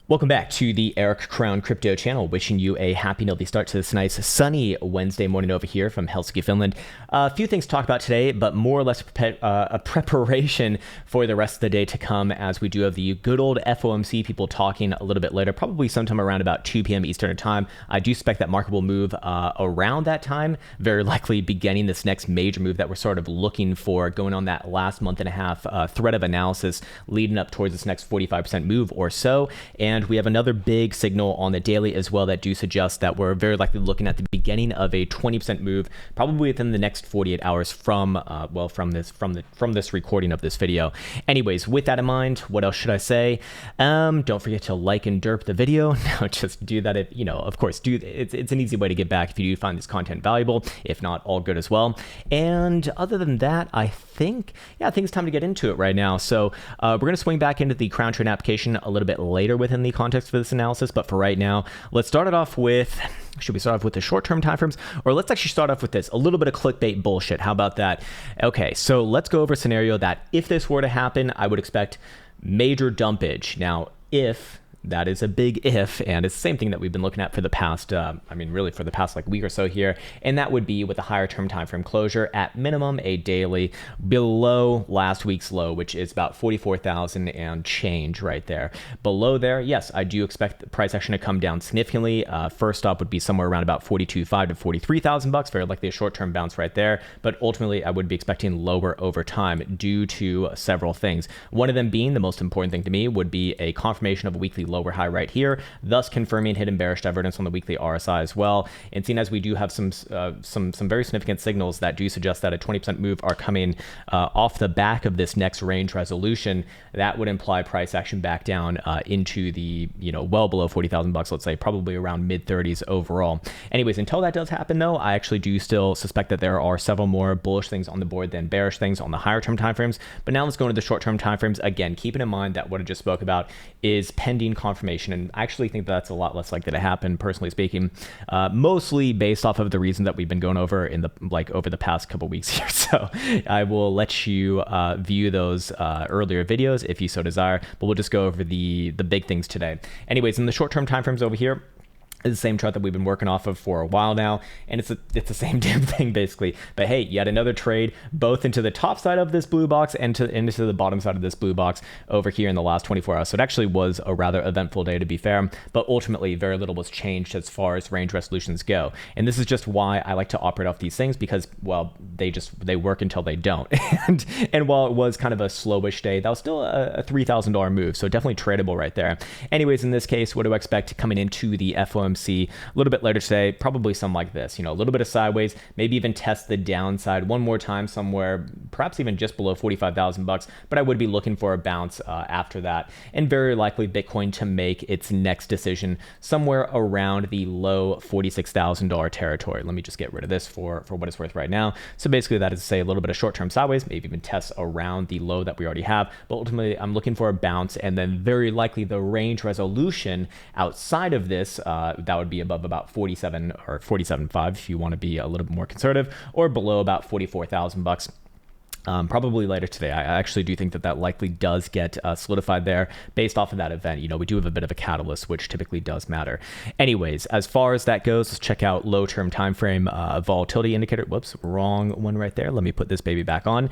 Welcome back to the Eric Krown crypto channel. Wishing you a happy and healthy start to this nice sunny Wednesday morning over here from Helsinki, Finland. A few things to talk about today, but more or less a preparation for the rest of the day to come, as we do have the good old FOMC people talking a little bit later, probably sometime around about 2 p.m. Eastern time. I do expect that market will move around that time, very likely beginning this next major move that we're sort of looking for, going on that last month and a half thread of analysis leading up towards this next 45% move or so. And we have another big signal on the daily as well that do suggest that we're very likely looking at the beginning of a 20% move, probably within the next 48 hours from this recording of this video. Anyways, with that in mind, what else should I say? Don't forget to like and derp the video. No, just do that if, of course, it's an easy way to get back if you do find this content valuable. If not, all good as well. And other than that, I think it's time to get into it right now. So we're going to swing back into the Krown trade application a little bit later within the context for this analysis, but for right now, let's start it off with, should we start off with the short-term timeframes, or let's actually start off with this, a little bit of clickbait bullshit. How about that? Okay, so let's go over a scenario that if this were to happen, I would expect major dumpage. Now, if that is a big if, and it's the same thing that we've been looking at for the past, really for the past week or so here, and that would be with a higher term time frame closure, at minimum a daily below last week's low, which is about 44,000 and change right there. Below there, yes, I do expect the price action to come down significantly. First stop would be somewhere around about 42.5 to 43,000 bucks, very likely a short-term bounce right there, but ultimately I would be expecting lower over time due to several things. One of them being, the most important thing to me, would be a confirmation of a weekly lower high right here, thus confirming hidden bearish divergence on the weekly RSI as well. And seeing as we do have some very significant signals that do suggest that a 20% move are coming off the back of this next range resolution, that would imply price action back down into the well below 40,000 bucks, let's say probably around mid 30s overall. Anyways, until that does happen though, I actually do still suspect that there are several more bullish things on the board than bearish things on the higher term timeframes. But now let's go into the short term timeframes. Again, keeping in mind that what I just spoke about is pending confirmation, and I actually think that's a lot less likely to happen, personally speaking, mostly based off of the reason that we've been going over in the over the past couple weeks here. So I will let you view those earlier videos if you so desire, but we'll just go over the big things today. Anyways, in the short term timeframes over here, is the same chart that we've been working off of for a while now, and it's the same damn thing basically. But hey, yet another trade both into the top side of this blue box and into the bottom side of this blue box over here in the last 24 hours. So it actually was a rather eventful day, to be fair, but ultimately very little was changed as far as range resolutions go. And this is just why I like to operate off these things, because, well, they work until they don't. and while it was kind of a slowish day, that was still a $3,000 move, so definitely tradable right there. Anyways, in this case, what do I expect coming into the FOMC a little bit later today? Probably something like this, a little bit of sideways, maybe even test the downside one more time somewhere, perhaps even just below 45,000 bucks, but I would be looking for a bounce after that, and very likely Bitcoin to make its next decision somewhere around the low $46,000 territory. Let me just get rid of this for what it's worth right now. So basically that is to say a little bit of short-term sideways, maybe even tests around the low that we already have, but ultimately I'm looking for a bounce, and then very likely the range resolution outside of this, that would be above about 47 or 47.5 if you want to be a little bit more conservative, or below about 44,000 bucks. Probably later today. I actually do think that likely does get solidified there based off of that event. We do have a bit of a catalyst, which typically does matter. Anyways, as far as that goes, let's check out low-term time frame volatility indicator. Whoops, wrong one right there. Let me put this baby back on.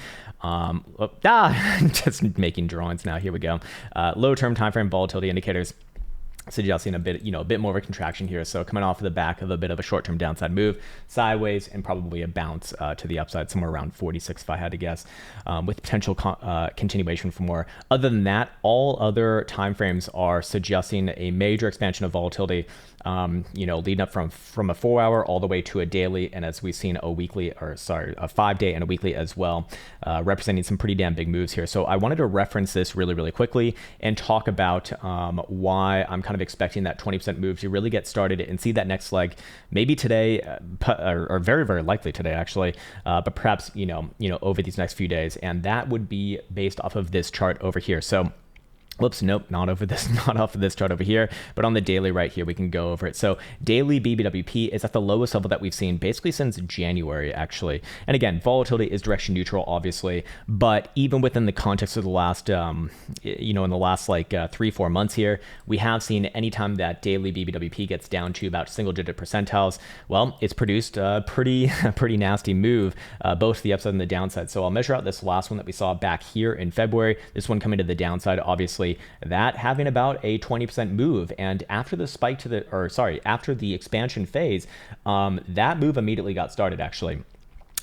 Just making drawings now. Here we go. Low-term time frame volatility indicators suggesting a bit more of a contraction here. So coming off of the back of a bit of a short-term downside move, sideways, and probably a bounce to the upside somewhere around 46 if I had to guess, with potential continuation for more. Other than that, all other timeframes are suggesting a major expansion of volatility, leading up from a 4-hour all the way to a daily, and as we've seen a 5-day and a weekly as well, representing some pretty damn big moves here. So I wanted to reference this really, really quickly and talk about why I'm kind of expecting that 20% move to really get started and see that next leg maybe today, or very, very likely today actually, but perhaps over these next few days, and that would be based off of this chart over here. So Whoops, nope, not over this, not off of this chart over here, but on the daily right here, we can go over it. So daily BBWP is at the lowest level that we've seen basically since January, actually. And again, volatility is direction neutral, obviously, but even within the context of the last, you know, in the last like 3-4 months here, we have seen anytime that daily BBWP gets down to about single-digit percentiles, well, it's produced a pretty nasty move, both the upside and the downside. So I'll measure out this last one that we saw back here in February. This one coming to the downside, obviously. That having about a 20% move, and after the spike to the, or sorry, after the expansion phase, that move immediately got started, actually.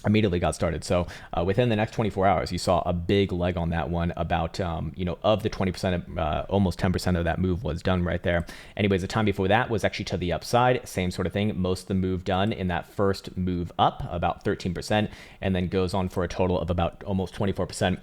So within the next 24 hours, you saw a big leg on that one. About, you know, of the 20%, almost 10% of that move was done right there. Anyways, the time before that was actually to the upside, same sort of thing. Most of the move done in that first move up, about 13%, and then goes on for a total of about almost 24%.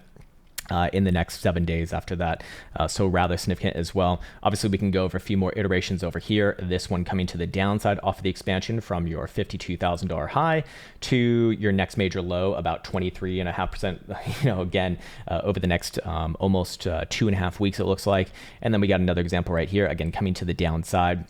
In the next 7 days after that. So rather significant as well. Obviously, we can go over a few more iterations over here. This one coming to the downside off of the expansion from your $52,000 high to your next major low, about 23.5%, you know, again, over the next almost 2.5 weeks, it looks like. And then we got another example right here, again, coming to the downside.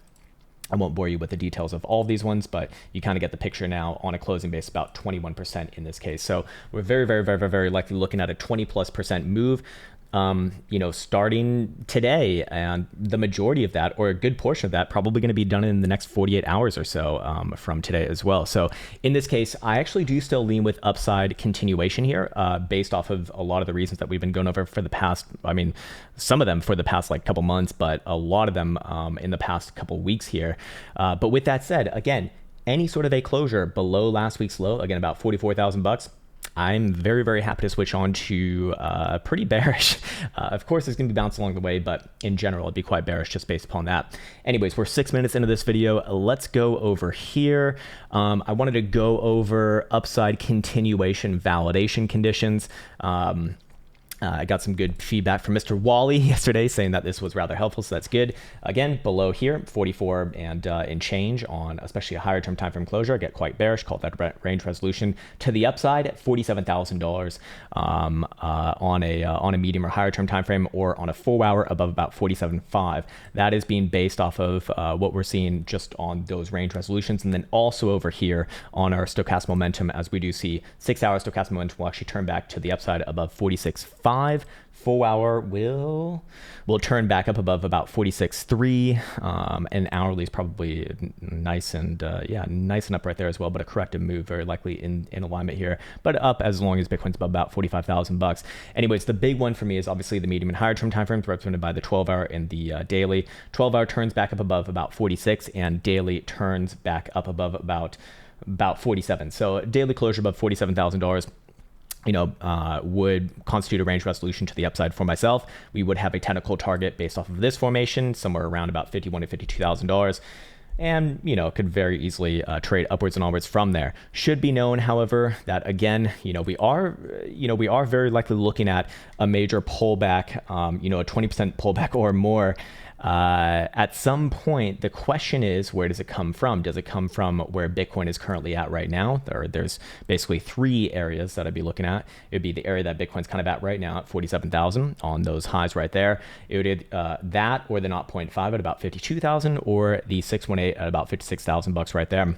I won't bore you with the details of all of these ones, but you kind of get the picture now on a closing base, about 21% in this case. So we're very likely looking at a 20+% move, you know, starting today, and the majority of that, or a good portion of that, probably going to be done in the next 48 hours or so from today as well. So in this case, I actually do still lean with upside continuation here, based off of a lot of the reasons that we've been going over for the past, I mean, some of them for the past like couple months, but a lot of them in the past couple weeks here. But with that said, again, any sort of a closure below last week's low, again, about 44,000 bucks, I'm very happy to switch on to pretty bearish. Of course, there's going to be bounce along the way, but in general, it'd be quite bearish just based upon that. Anyways, we're 6 minutes into this video. Let's go over here. I wanted to go over upside continuation validation conditions. I got some good feedback from Mr. Wally yesterday saying that this was rather helpful, so that's good. Again, below here, 44 and in change on especially a higher term time frame closure. I get quite bearish, call that range resolution. To the upside, $47,000 on a medium or higher term time frame, or on a 4 hour above about 47.5. That is being based off of what we're seeing just on those range resolutions, and then also over here on our stochastic momentum, as we do see 6 hour stochastic momentum will actually turn back to the upside above 46.5. 4 hour will turn back up above about 46.3, and hourly is probably nice and yeah, nice and up right there as well, but a corrective move very likely in alignment here, but up as long as Bitcoin's above about 45,000 bucks. Anyways, the big one for me is obviously the medium and higher term time frames represented by the 12 hour and the daily. 12 hour turns back up above about 46, and daily turns back up above about 47. So daily closure above $47,000, you know, would constitute a range resolution to the upside for myself. We would have a technical target based off of this formation, somewhere around about $51,000 to $52,000. And, you know, could very easily trade upwards and onwards from there. Should be known, however, that again, we are very likely looking at a major pullback, a 20% pullback or more. At some point, the question is, where does it come from? Does it come from where Bitcoin is currently at right now? There's basically 3 areas that I'd be looking at. It would be the area that Bitcoin's kind of at right now at 47,000 on those highs right there. It would be that, or the 0.5 at about 52,000, or the 618 at about 56,000 bucks right there.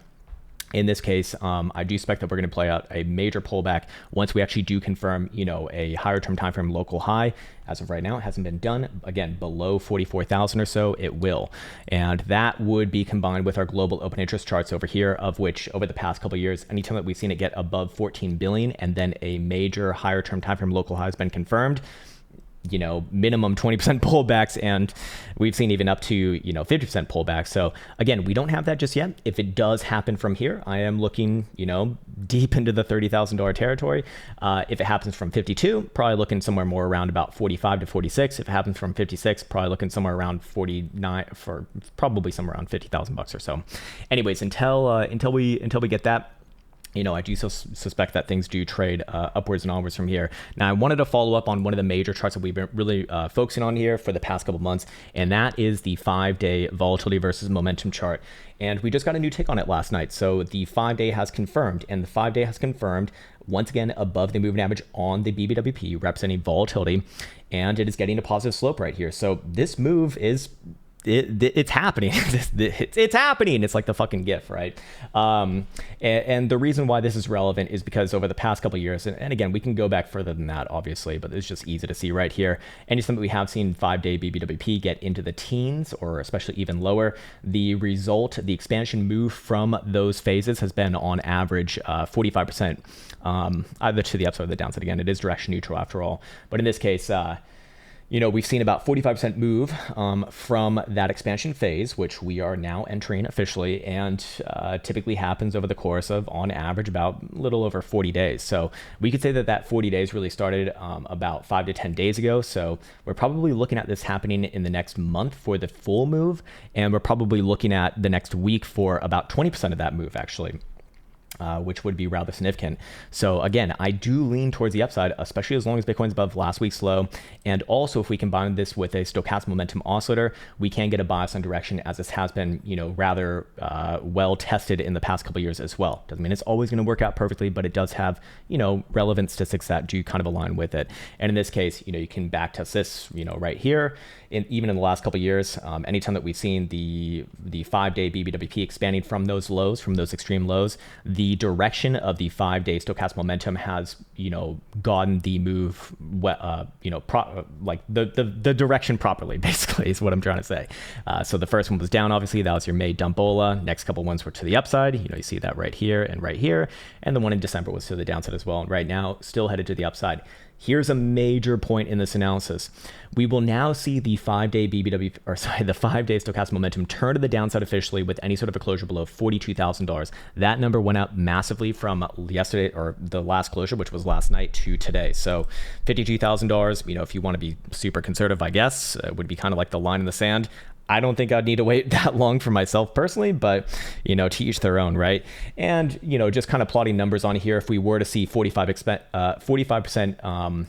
In this case, I do expect that we're going to play out a major pullback once we actually do confirm, a higher term time frame local high. As of right now, it hasn't been done. Again, below 44,000 or so, it will. And that would be combined with our global open interest charts over here, of which over the past couple of years, anytime that we've seen it get above 14 billion and then a major higher term time frame local high has been confirmed, minimum 20% pullbacks, and we've seen even up to 50% pullbacks. So again, we don't have that just yet. If it does happen from here, I am looking deep into the $30,000 territory. If it happens from 52, probably looking somewhere more around about 45 to 46. If it happens from 56, probably looking somewhere around 49, for probably somewhere around 50,000 bucks or so. Anyways, until we get that, I do suspect that things do trade upwards and onwards from here. Now, I wanted to follow up on one of the major charts that we've been really focusing on here for the past couple months, and that is the 5-day volatility versus momentum chart. And we just got a new take on it last night. So the 5-day has confirmed, and the 5-day has confirmed once again above the moving average on the BBWP, representing volatility, and it is getting a positive slope right here. So this move is it's happening. It's happening. It's like the fucking GIF, right? And the reason why this is relevant is because over the past couple of years, and again, we can go back further than that, obviously, but it's just easy to see right here. Anytime that we have seen 5-day BBWP get into the teens, or especially even lower, the result, the expansion move from those phases has been on average 45%, either to the upside or the downside. Again, it is direction neutral after all. But in this case, we've seen about 45% move from that expansion phase, which we are now entering officially, and typically happens over the course of, on average, about a little over 40 days. So we could say that that 40 days really started about 5 to 10 days ago. So we're probably looking at this happening in the next month for the full move, and we're probably looking at the next week for about 20% of that move, actually. Which would be rather significant. So again, I do lean towards the upside, especially as long as Bitcoin's above last week's low. And also, if we combine this with a stochastic momentum oscillator, we can get a bias on direction, as this has been, rather well tested in the past couple of years as well. Doesn't mean it's always going to work out perfectly, but it does have, relevant statistics that do kind of align with it. And in this case, you can back test this, right here. Even in the last couple of years, anytime that we've seen the 5-day BBWP expanding from those lows, from those extreme lows, the direction of the 5-day stochastic momentum has, gotten the move, the direction properly, basically, is what I'm trying to say. So the first one was down, obviously, that was your May dumbola. Next couple ones were to the upside. You see that right here and right here. And the one in December was to the downside as well. And right now, still headed to the upside. Here's a major point in this analysis. We will now see the 5-day the 5-day stochastic momentum turn to the downside officially with any sort of a closure below $42,000. That number went up massively from yesterday, or the last closure, which was last night, to today. So $52,000, if you want to be super conservative, I guess, would be kind of like the line in the sand. I don't think I'd need to wait that long for myself personally, but, to each their own, right? And, just kind of plotting numbers on here, if we were to see 45%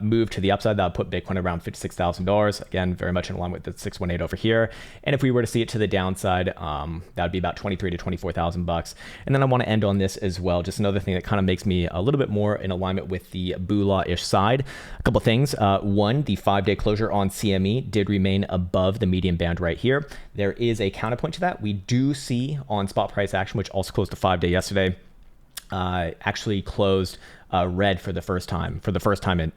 move to the upside, that would put Bitcoin around $56,000. Again, very much in line with the 618 over here. And if we were to see it to the downside, that would be about $23,000 to $24,000. And then I want to end on this as well. Just another thing that kind of makes me a little bit more in alignment with the Boolah-ish side. A couple things. One, the 5-day closure on CME did remain above the median band right here. There is a counterpoint to that. We do see on spot price action, which also closed the 5-day yesterday, actually closed red for the first time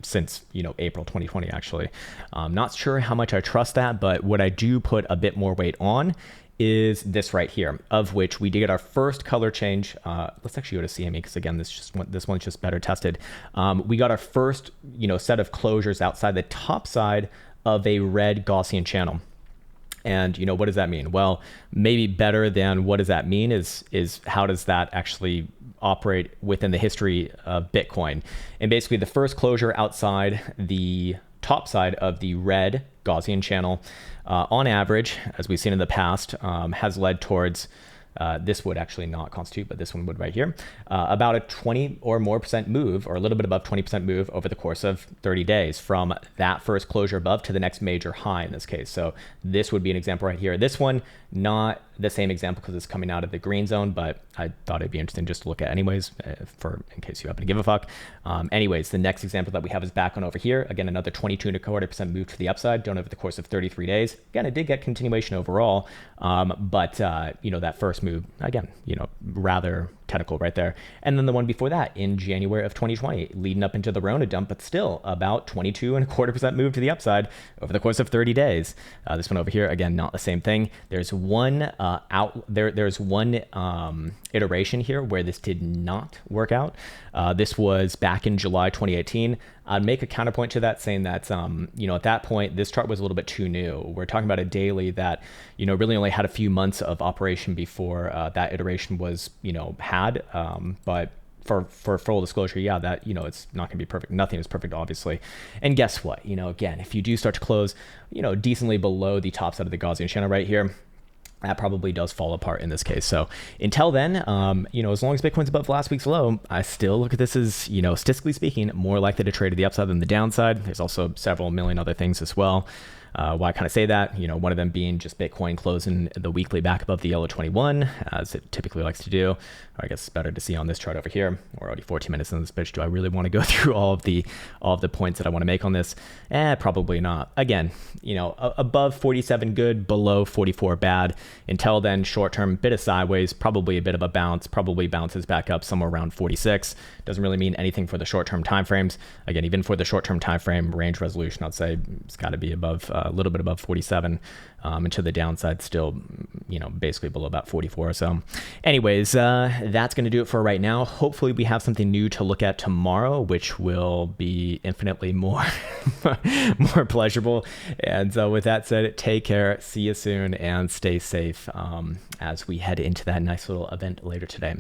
since April 2020. Actually, not sure how much I trust that, but what I do put a bit more weight on is this right here, of which we did get our first color change. Let's actually go to CME, because again, this one's just better tested. We got our first set of closures outside the top side of a red Gaussian channel. And what does that mean? Well, maybe better than what does that mean is how does that actually operate within the history of Bitcoin? And basically, the first closure outside the top side of the red Gaussian channel, on average, as we've seen in the past, has led towards this would actually not constitute, but this one would right here, about a 20 or more % move, or a little bit above 20% move over the course of 30 days from that first closure above to the next major high in this case. So this would be an example right here. This one, not the same example because it's coming out of the green zone, but I thought it'd be interesting just to look at anyways, in case you happen to give a fuck. Anyways, the next example that we have is back on over here. Again, another 22.25% move to the upside, done over the course of 33 days. Again, it did get continuation overall, but that first move, again, rather technical right there. And then the one before that in January of 2020, leading up into the Rona dump, but still about 22.25% move to the upside over the course of 30 days. This one over here, again, not the same thing. There's one there's one iteration here where this did not work out. This was back in July 2018. I'd make a counterpoint to that, saying that, at that point, this chart was a little bit too new. We're talking about a daily that, really only had a few months of operation before that iteration was, had. But for full disclosure, yeah, that, it's not going to be perfect. Nothing is perfect, obviously. And guess what? Again, if you do start to close, decently below the top side of the Gaussian channel right here, that probably does fall apart in this case. So until then, as long as Bitcoin's above last week's low, I still look at this as, statistically speaking, more likely to trade to the upside than the downside. There's also several million other things as well. Why I kind of say that, one of them being just Bitcoin closing the weekly back above the yellow 21, as it typically likes to do. Or I guess it's better to see on this chart over here. We're already 14 minutes in this pitch. Do I really want to go through all of the points that I want to make on this? Probably not. Again, above 47 good, below 44 bad. Until then, short term, bit of sideways, probably a bit of a bounce, probably bounces back up somewhere around 46. Doesn't really mean anything for the short term time frames. Again, even for the short term time frame range resolution, I'd say it's got to be above a little bit above 47, and to the downside still, basically below about 44 or so. Anyways, that's going to do it for right now. Hopefully we have something new to look at tomorrow, which will be infinitely more more pleasurable. And so with that said, take care, see you soon, and stay safe as we head into that nice little event later today.